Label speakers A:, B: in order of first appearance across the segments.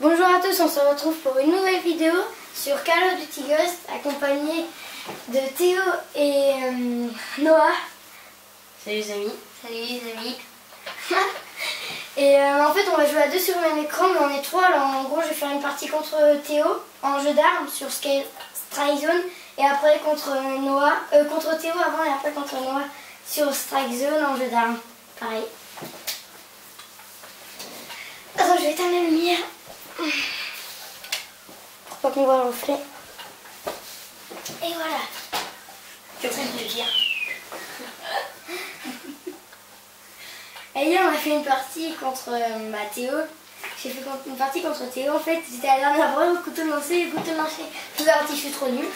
A: Bonjour à tous, on se retrouve pour une nouvelle vidéo sur Call of Duty Ghost accompagné de Théo et Noah.
B: Salut les amis.
C: Salut les amis.
A: Et en fait on va jouer à deux sur le même écran mais on est trois. Alors en gros je vais faire une partie contre Théo en jeu d'armes sur Strike Zone et après contre Noah, contre Théo avant et après contre Noah sur Strike Zone en jeu d'armes. Pareil. Attends, je vais éteindre la lumière. Pour pas qu'on voit le reflet. Et voilà.
C: Tu es en train de le dire.
A: Et hier on a fait une partie contre Théo. J'ai fait une partie contre Théo. En fait j'étais à la dernière fois au couteau lancé. Le couteau lancé, je vous avertis, je suis trop nulle.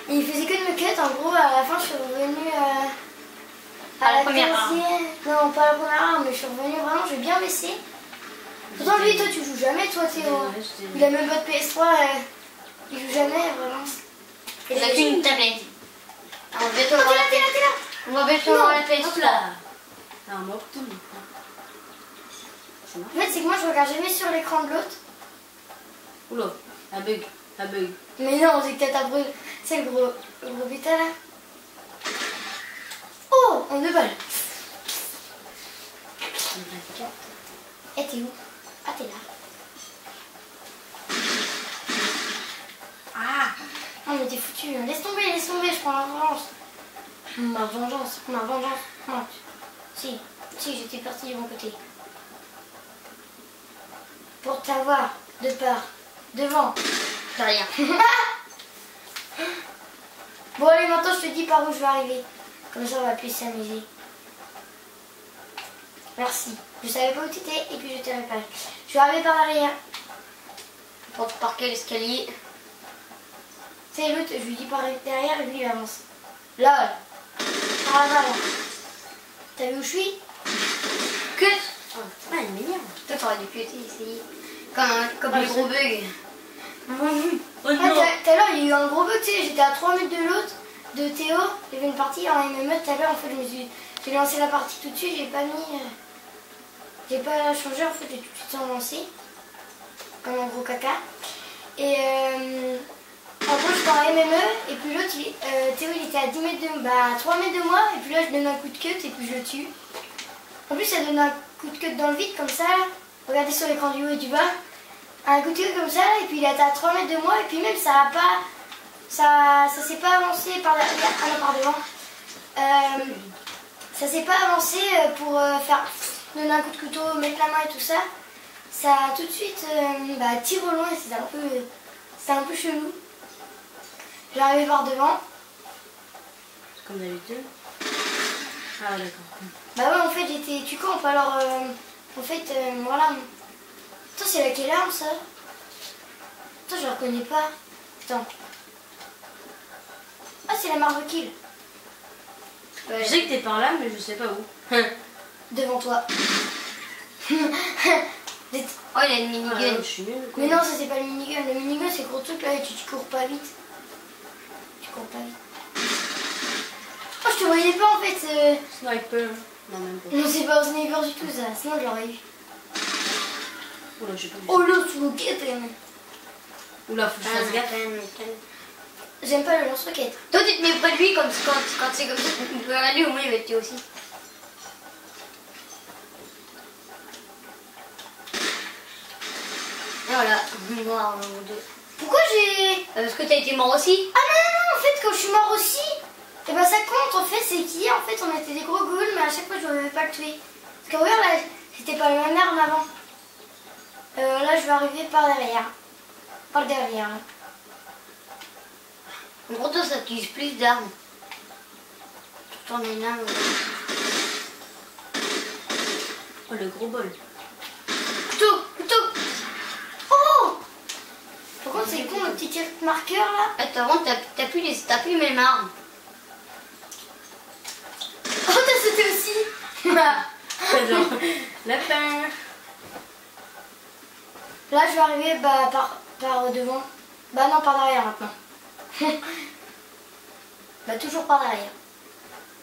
A: Et il faisait que de me cut. En gros à la fin je suis revenue à la
C: première
A: arme. Non, pas la première arme, mais je suis revenue vraiment, j'ai bien baissé. Pourtant lui, toi tu joues jamais toi Théo. Il a même pas de PS3, il joue jamais vraiment.
C: Il a qu'une tablette. On va bientôt voir la
A: T'es là, t'es là.
C: On va bientôt voir la PS là.
B: Non, moi tout.
A: En fait c'est que moi je regarde jamais sur l'écran de l'autre.
B: Oula, un bug.
A: Mais non, c'est que t'as ta brûle. C'est le gros bêta là. Oh, en deux balles. Et t'es où? Ah, t'es là. Ah, non mais t'es foutu. Laisse tomber, je prends la vengeance. Ma vengeance. Non. Si, j'étais partie du bon côté. Pour t'avoir de part, devant.
C: De rien.
A: Bon allez, maintenant je te dis par où je vais arriver. Comme ça on va plus s'amuser. Merci. Je savais pas où t'étais et puis je t'ai repéré. Je vais arriver par derrière.
C: Par quel escalier?
A: C'est l'autre, je lui dis par derrière et lui il avance. Là. Par là. T'as vu où je suis?
C: Que
B: Ah, il m'énerve.
C: toi t'aurais dû essayer. Comme les gros bugs.
B: Oh
A: Ah,
B: non.
A: tout à l'heure il y a eu un gros bug, tu sais, j'étais à 3 mètres de l'autre, de Théo. Il y avait une partie en MME tout à l'heure, en fait j'ai lancé la partie tout de suite, j'ai pas changé, en fait j'ai tout de suite lancé. Comme un gros caca. Et en gros j'étais en MME et puis l'autre, Théo il était à 10 mètres à 3 mètres de moi et puis là je donne un coup de cut et puis je le tue. En plus ça donne un coup de cut dans le vide comme ça, là. Regardez sur l'écran du haut et du bas. Un coup de cut comme ça là, et puis il était à 3 mètres de moi et puis même ça s'est pas avancé par devant. Ça s'est pas avancé pour donner un coup de couteau, mettre la main et tout ça. Ça a tout de suite tiré au loin et c'était un peu chelou. J'arrivais par devant.
B: C'est comme d'habitude. Ah d'accord.
A: Bah ouais en fait j'étais tu campes alors voilà. Attends c'est laquelle arme ça? Attends je la reconnais pas. Attends. Ah c'est la marque kill.
B: Je sais que t'es par là, mais je sais pas où.
A: Devant toi.
C: Oh il a une minigun.
B: Je suis nulle.
A: Mais non, ça c'est pas le minigun. Le minigun c'est le gros truc là et tu cours pas vite. Tu cours pas vite. Oh, je te voyais pas en fait.
B: Sniper. Non, même pas.
A: Non, c'est pas un sniper du tout ça. Sinon je l'aurais eu.
B: Oula, je sais pas.
A: Oh là, tu me guettes.
B: Oula, faut que je fasse gaffe.
A: J'aime pas le lance-roquette.
C: Toi tu te mets près de lui quand c'est comme ça. Tu peux aller au moins il va te tuer aussi. Et voilà, mort en deux.
A: Pourquoi j'ai.
C: Parce que t'as été mort aussi.
A: Ah non, en fait quand je suis mort aussi, et bah ça compte en fait, c'est qu'hier en fait on était des gros ghouls mais à chaque fois je ne pouvais pas le tuer. Parce que regarde là, c'était pas la même arme avant. Là je vais arriver par derrière. Par derrière. Là.
C: En gros toi ça utilise plus d'armes. Tu tournes une arme.
B: Oh, le gros bol.
A: Couteau. Oh. Par contre c'est con le petit tir marqueur là.
C: Attends, t'as plus les mêmes armes.
A: Oh t'as sauté aussi.
B: Genre, lapin.
A: Là je vais arriver par devant. Bah non par derrière maintenant. Bah toujours par derrière.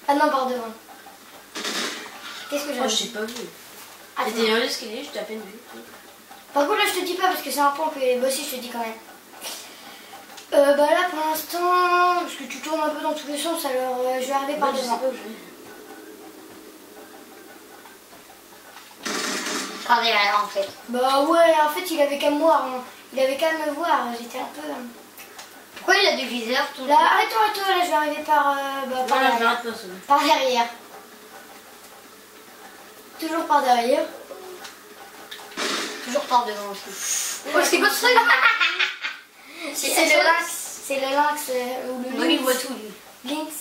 A: Ah non par devant. Qu'est-ce que j'ai?
B: Oh, je t'ai pas vu. J'étais dans l'escalier, je t'ai à peine vu.
A: Par contre là je te dis pas parce que c'est un point que... Bah si je te dis quand même. Bah là pour l'instant, parce que tu tournes un peu dans tous les sens, alors je vais arriver par devant.
C: Par derrière en fait.
A: Bah ouais, en fait il avait qu'à me voir, hein. Il avait qu'à me voir, j'étais un peu...
C: Pourquoi il a des viseurs tout
A: Là, arrête-toi, là je vais arriver par, par
B: Voilà,
A: derrière.
B: j'arrête pas ça.
A: Par derrière. Toujours par derrière.
C: Toujours par devant aussi.
A: Oh, c'est quoi ce truc?
C: C'est le lynx.
A: C'est le lynx ou le
C: Moi il
A: lynx.
C: voit tout lui.
A: Lynx.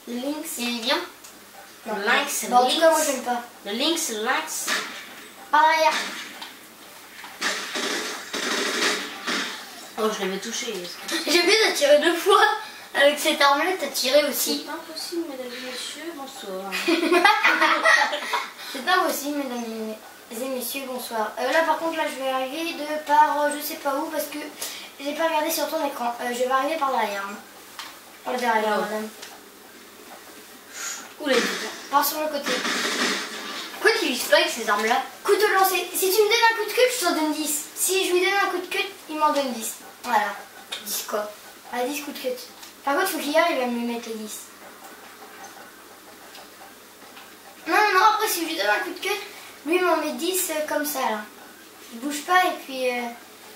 A: Le lynx.
C: Il est bien.
A: Non.
B: Le lynx,
A: Bah, en tout cas, moi
B: lynx.
A: j'aime pas.
B: Le lynx, le lynx.
A: Par derrière.
B: Oh, je l'avais touché.
C: J'ai vu t'as tiré 2 fois. Avec cette arme-là, t'as tiré aussi.
B: C'est impossible, mesdames et messieurs, bonsoir.
A: C'est pas possible, mesdames et messieurs, bonsoir. Là, par contre, là, je vais arriver de par je sais pas où parce que j'ai pas regardé sur ton écran. Je vais arriver par derrière. Hein. Par derrière,
B: Oh.
A: madame.
B: Oula,
A: Par sur le côté.
C: Pourquoi tu vises pas avec ces armes-là?
A: Couteau lancé. Si tu me donnes un coup de queue, je t'en donne 10. Si je lui donne un coup de queue, il m'en donne 10. Voilà.
C: 10 quoi?
A: À 10 coups de queue. Par contre, il faut qu'il arrive à me mettre les 10. Non, après, si je lui donne un coup de queue, lui, il m'en met 10 comme ça, là. Il bouge pas et puis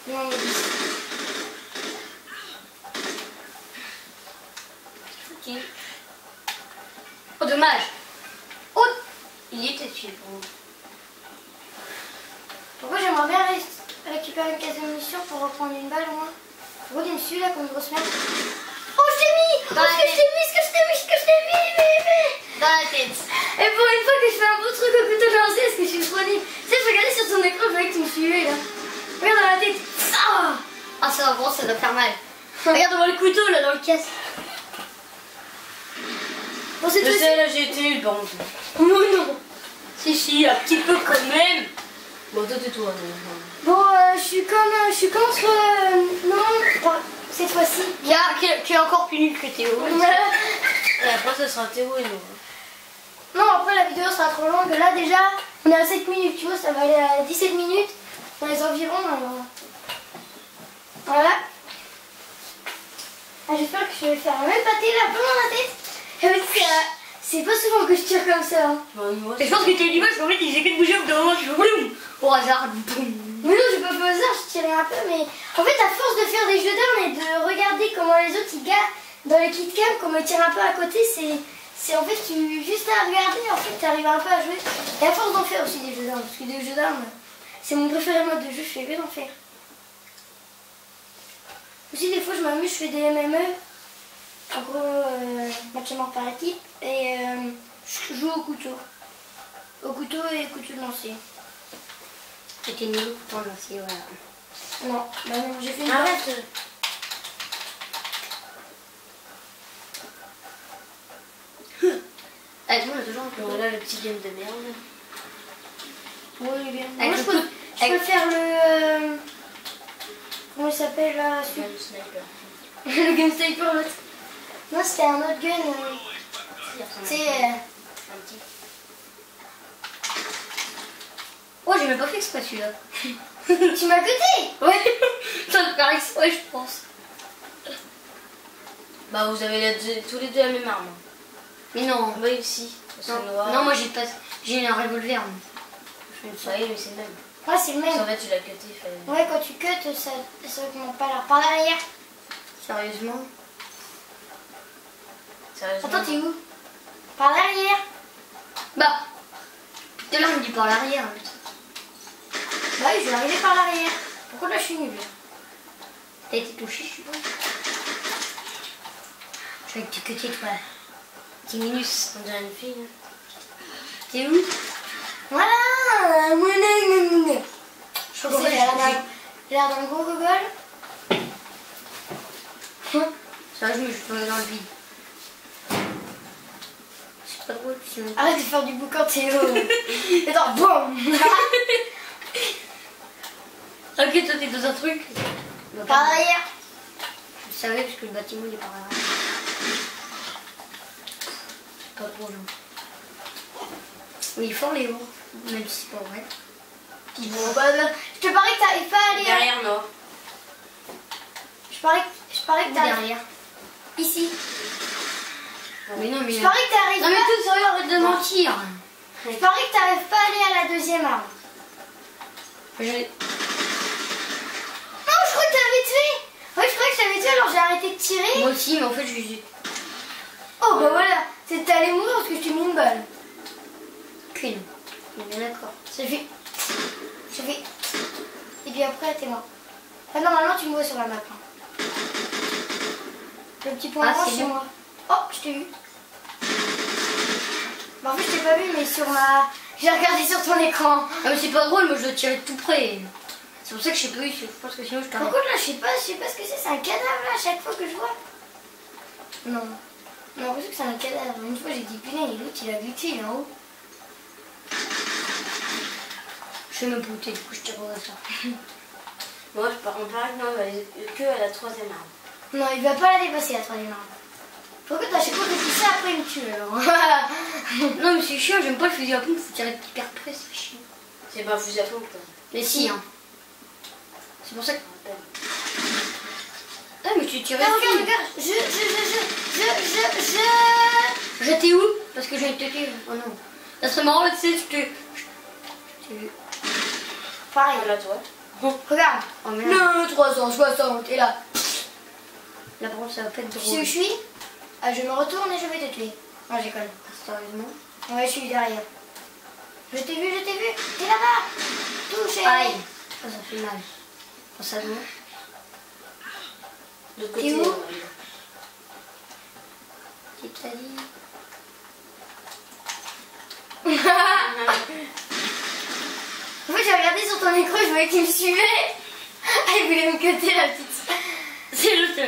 A: il m'en met 10.
C: Ok. Oh dommage. Oh, il était dessus pour moi.
A: Pourquoi j'aimerais bien récupérer une caisse de munitions pour reprendre une balle au moins? Pourquoi il me suit là comme une grosse merde? Oh, je t'ai mis! Oh, ce que je t'ai mis, ce que je t'ai mis, ce que je t'ai mis, mais...
C: Dans la tête.
A: Et pour une fois que je fais un beau truc au couteau lancé, parce que je suis trop nulle. Tu sais, je regardais sur ton écran, je voyais que tu me suivais là. Regarde dans la tête. Ah,
C: Ah ça va, bon, ça doit faire mal. Regarde devant le couteau là dans le caisse.
A: bon, c'est
B: Je
A: tout.
B: sais, là j'ai été nulle par contre.
A: Oh non.
C: Si, un petit peu quand même.
B: Bon, toi tais-toi.
A: Bon, je suis contre... non, pas cette fois-ci.
C: Qui est encore plus nul que Théo.
B: Et après, ça sera Théo et nous.
A: Non, après la vidéo sera trop longue. Là déjà, on est à 7 minutes, tu vois, ça va aller à 17 minutes. Dans les environs. Voilà. Ah, j'espère que je vais faire un même pâté là, pas dans la tête. Et oui, c'est pas souvent que je tire comme ça. Hein.
B: Bah, moi,
C: Et je pense que t'es l'image, en fait, il fait que de bouger au bout d'un moment, tu fais boum. Au hasard, boum.
A: Mais non, j'ai pas fait au hasard, je tirais un peu, mais en fait, à force de faire des jeux d'armes et de regarder comment les autres ils gars dans les kit cam, comment ils tirent un peu à côté, c'est en fait, juste à regarder, en fait, t'arrives un peu à jouer. Et à force d'en faire aussi des jeux d'armes, parce que des jeux d'armes, c'est mon préféré mode de jeu, je fais que d'en faire. Aussi, des fois, je m'amuse, je fais des MME, en gros, match à mort par équipe, et je joue au couteau. Au couteau et couteau de lancier.
C: C'était nul pour lancer, voilà.
A: Non, bah non, j'ai fait une
B: arrête.
C: Avec moi, on a toujours un peu.
B: Voilà le petit game de merde.
A: Oui, il est bien.
C: Avec
A: Moi,
C: le
A: je peux faire le... comment il s'appelle là celui-
B: Le sniper.
A: le gun sniper l'autre. Non, c'était un autre gun. C'est...
B: Un petit.
C: Oh, j'ai même pas fait exprès celui-là.
A: tu m'as coté.
C: Ouais, ça me faire exprès, je pense.
B: Bah, vous avez tous les deux la même arme.
C: Mais non.
B: Bah, ici. C'est
C: Non,
B: noir.
C: non, moi j'ai pas. J'ai un revolver. moi.
B: Oui, mais c'est le même.
A: Ouais, c'est le
B: En
A: même.
B: fait, tu l'as cuté, il fallait.
A: Ouais, quand tu cut, ça augmente pas l'air. Par derrière.
C: Sérieusement.
B: Sérieusement.
A: Attends, t'es où? Par derrière.
C: Bah. Tout à l'heure, on me dit par l'arrière.
A: Bah oui, je vais arriver par l'arrière. Pourquoi là, je suis nulle?
C: T'as été touché, je suppose. Je vais te cuter, toi. Petit minus.
B: On dirait une fille.
C: T'es où?
A: Voilà. Je
C: crois que
A: j'ai l'air d'un gros gogol.
C: Ça va, je me suis tombée dans le vide. C'est pas drôle, sinon.
A: Arrête de faire du boucan, Théo. Attends, boum.
C: Ok, toi t'es dans un truc.
A: Par derrière.
C: Je savais parce que le bâtiment il est par là. C'est pas drôle. Hein. Mais il est fort Léo, même si c'est pas vrai.
A: Bon, bah, je te parie que t'arrives pas à aller.
B: Derrière moi.
A: Je parie que t'arrives.
C: Derrière.
A: Ici.
C: Mais non, mais.
A: Je parie que t'arrives
C: Non, mais
A: pas.
C: tout sérieux, arrête de mentir.
A: Je parie que t'arrives pas à aller à la deuxième arme.
C: Je-
A: Non, je crois que t'avais tué. Ouais, je crois que t'avais tué, alors j'ai arrêté de tirer.
C: Moi aussi, mais en fait, je.
A: Oh, bah voilà. T'es allé mourir parce que je t'ai mis une balle.
C: Qu'une. On est bien d'accord.
A: J'ai fait. Et puis après, t'es mort. Ah, normalement, tu me vois sur la map. Hein. Le petit point
C: Ah,
A: orange,
C: c'est
A: c'est
C: bon.
A: moi. Oh, je t'ai vu. Bah, en fait, je t'ai pas vu, mais sur ma. J'ai regardé sur ton écran.
C: Ah, mais c'est pas drôle, moi je dois tirer de tout près. C'est pour ça que je sais pas où, je pense que sinon je
A: Par
C: t'arrête.
A: contre, là, je sais pas ce que c'est. C'est un cadavre là à chaque fois que je vois. Non. J'ai l'impression que c'est un cadavre. Une fois, j'ai dit punaise, et l'autre, il a glitché, il est en haut.
C: Je sais même pas où t'es, du coup je tire pas ça.
B: Moi, on paraît que non, il va aller que à la troisième arme.
A: Non, il va pas la dépasser, la troisième arme. Pourquoi t'as chaque fois que tu sais, après, il me tue alors.
C: Non, mais c'est chiant, j'aime pas le fusil à pompe, faut tirer hyper près, c'est chiant.
B: C'est pas un fusil à pompe, toi.
C: Mais si, hein. C'est pour ça que. Ah, mais tu tirais
A: Ah,
C: dessus.
A: regarde.
C: J'étais où? Parce que j'ai été tué. Oh non. Ça serait marrant, tu sais, je t'ai vu.
A: Pareil.
B: Voilà, toi.
A: Regarde.
C: Oh merde.
A: Le 360, et là.
C: Là, par contre, ça va pas être
A: Tu sais
C: drôle.
A: où je suis? Ah, je me retourne et je vais te tuer. Non, j'ai connu.
C: Sérieusement.
A: Ouais, je suis derrière. Je t'ai vu. T'es là-bas. Touché.
C: Aïe. Oh, ça fait mal. Oh, ça doit.
B: De l'autre
A: T'es
B: côté.
A: où?
C: Qu'est-ce que t'as dit?
A: En fait, j'ai regardé sur ton écran, je voyais qu'il me suivait. Ah, il voulait me cuter la petite.
C: C'est juste.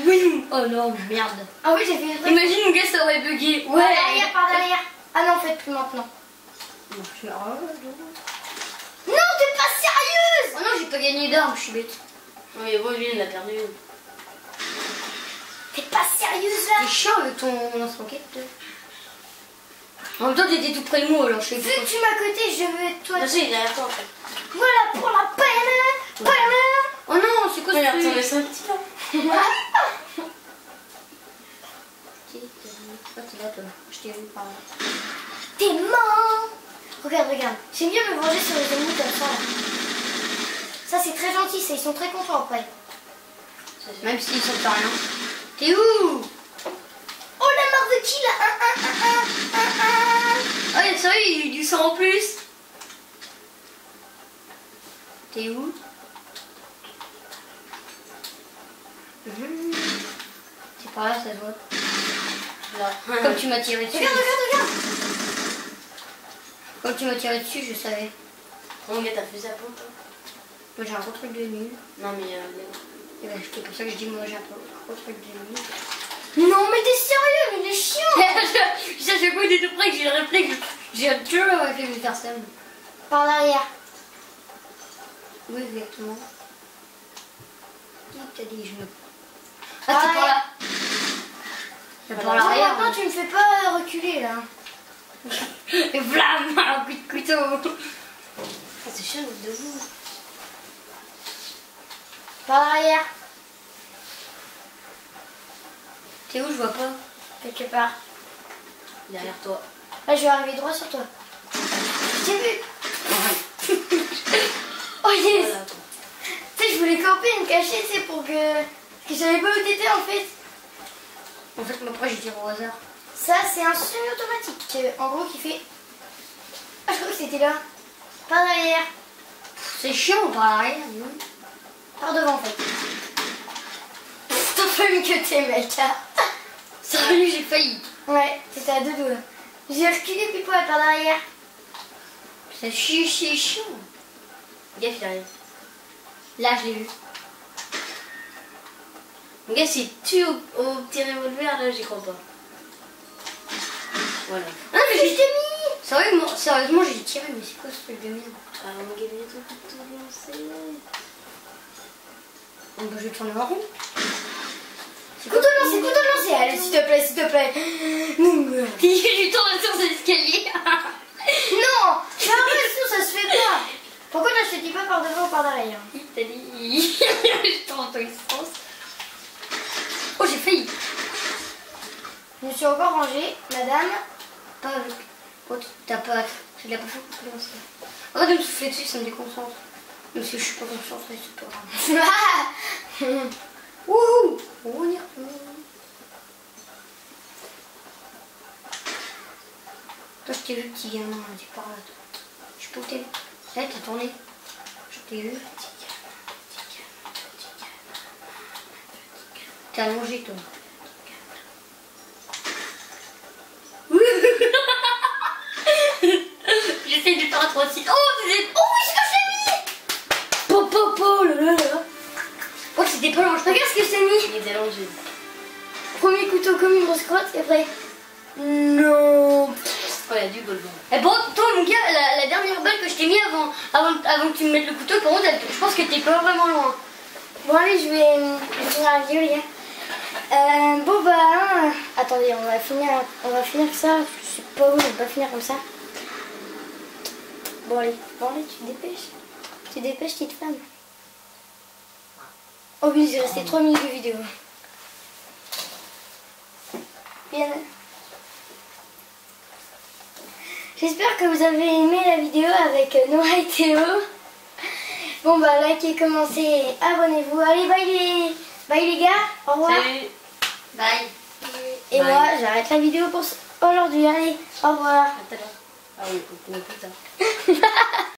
C: Oui. Oh non, merde.
A: Ah oui, j'ai fait une truc.
C: Imagine mon gars, ça aurait bugué.
A: Par derrière, par derrière. Ah non, en fait, plus maintenant.
C: Non, je suis là.
A: Non, t'es pas sérieuse.
C: Oh non, j'ai pas gagné d'armes, je suis bête.
B: Oui, bon, lui, il a perdu.
A: T'es pas sérieuse là.
C: C'est chiant avec ton lance-roquette. En même temps, t'étais tout près de moi, alors je sais
A: Vu
C: pas.
A: que tu m'as coté, je veux toi.
B: Non, si, il est derrière toi, en fait.
A: Voilà pour la peine.
C: Oh non, c'est quoi
B: Il a
C: ce
B: retourné
C: truc?
B: son petit là.
C: Ah, t'es là, toi. Je t'ai vu par là.
A: T'es mort. Regarde. J'aime bien me venger sur les ennemis comme ça. Là. Ça, c'est très gentil, ça, ils sont très contents après.
C: Même s'ils sont pas rien. T'es où?
A: Oh, la marque de kill là.
C: Oh, sérieux, il y a eu du sang en plus. T'es où? C'est par là, ça se voit.
B: Là.
C: Comme tu m'as tiré dessus.
A: Regarde.
C: Comme tu m'as tiré dessus, je savais.
B: Mon gars, t'as fusil à pompe, toi?
C: Moi, j'ai un gros truc de nul.
B: Non, mais
C: Et ben, c'est pour ça que je dis, moi, j'ai un gros truc de nul.
A: Non, mais t'es sérieux, mais il est chiant.
C: Je sais à chaque fois, il est tout près que j'ai le réflexe. J'ai un toujours le réflexe de faire ça.
A: Par derrière.
C: Oui, exactement. Qui t'a dit je me...
A: Ah,
C: Ah, c'est par là. C'est par l'arrière.
A: Maintenant, tu me fais pas reculer là.
C: Et vlam, un coup de couteau.
B: ah, c'est chiant d'être debout.
A: Par derrière.
C: T'es où? Je vois pas.
A: Quelque part.
B: Derrière toi.
A: Là, je vais arriver droit sur toi. Je t'ai vu. Oh yes.
B: Voilà, toi.
A: Tu sais, je voulais camper et me cacher, tu sais, pour que... Parce que je savais pas où t'étais en fait.
C: En fait, moi, après, j'ai tiré au hasard.
A: Ça, c'est un semi-automatique. En gros, qui fait... Ah, je crois que c'était là. Par derrière.
C: C'est chiant par l'arrière, non?
A: Par devant, en fait. T'as failli que t'es, mec. Hein.
C: Sérieux, j'ai failli.
A: Ouais, c'était à deux doigts. J'ai reculé puis poil par derrière.
C: C'est chiant.
B: Gaffe, il arrive.
C: Là, je l'ai vu.
B: Mon gars, c'est tu au petit revolver, là, j'y crois pas. Voilà.
C: Ah, mais je t'ai mis. Sérieusement, j'ai tiré, mais c'est quoi ce truc de merde?
B: Ah, mon gars, il est tout lancé.
C: Bon, bah, je vais tourner en rond.
A: Couteau lancé, allez, s'il te plaît, s'il te plaît.
C: Je tourne sur cet escalier.
A: Non, j'ai l'impression, ça se fait pas. Pourquoi je te dis pas par devant ou par derrière?
C: Italie. Je t'en dans tous les sens. Oh, j'ai failli.
A: Je me suis encore rangée, madame.
C: Pas avec. Oh, t'as pas. Tu l'as pas fait pour commencer. Arrête de me souffler dessus, ça me déconcentre. Même si je suis pas concentrée, c'est pas grave. Wouhou! On y retourne. Toi, je t'ai vu, petit gamin, tu parles là. Je peux t'aider. Ouais, t'as tourné. Je t'ai vu. T'es allongé, toi. J'essaie de faire un 36. Oh, c'est... Oh oui, ce que j'ai mis. Po, là, là, là. Oh, c'était pas long.
A: Regarde ce que je t'ai mis.
B: Il est allongé.
A: Premier couteau comme une grosse crotte et après. Non.
B: Oh, il y a du bol.
C: Et bon, toi, mon gars, la dernière balle que je t'ai mis avant que tu me mettes le couteau, par contre, je pense que t'es pas vraiment loin.
A: Bon, allez, je vais finir la vidéo, les gars. Bon, bah. Attendez, on va finir ça. Je sais pas où, on va pas finir comme ça. Bon, allez, tu te dépêches. Tu te dépêches, petite femme. Oh oui, il resté 3 minutes de vidéo. Bien. J'espère que vous avez aimé la vidéo avec Noah et Théo. Bon bah likez, commentez, abonnez-vous. Allez, bye les gars. Au revoir.
B: Salut.
C: Bye.
A: Et
B: Bye.
A: moi, j'arrête la vidéo pour aujourd'hui. Allez, au revoir.
B: À tout à l'heure. Ah oui, on peut plus tard.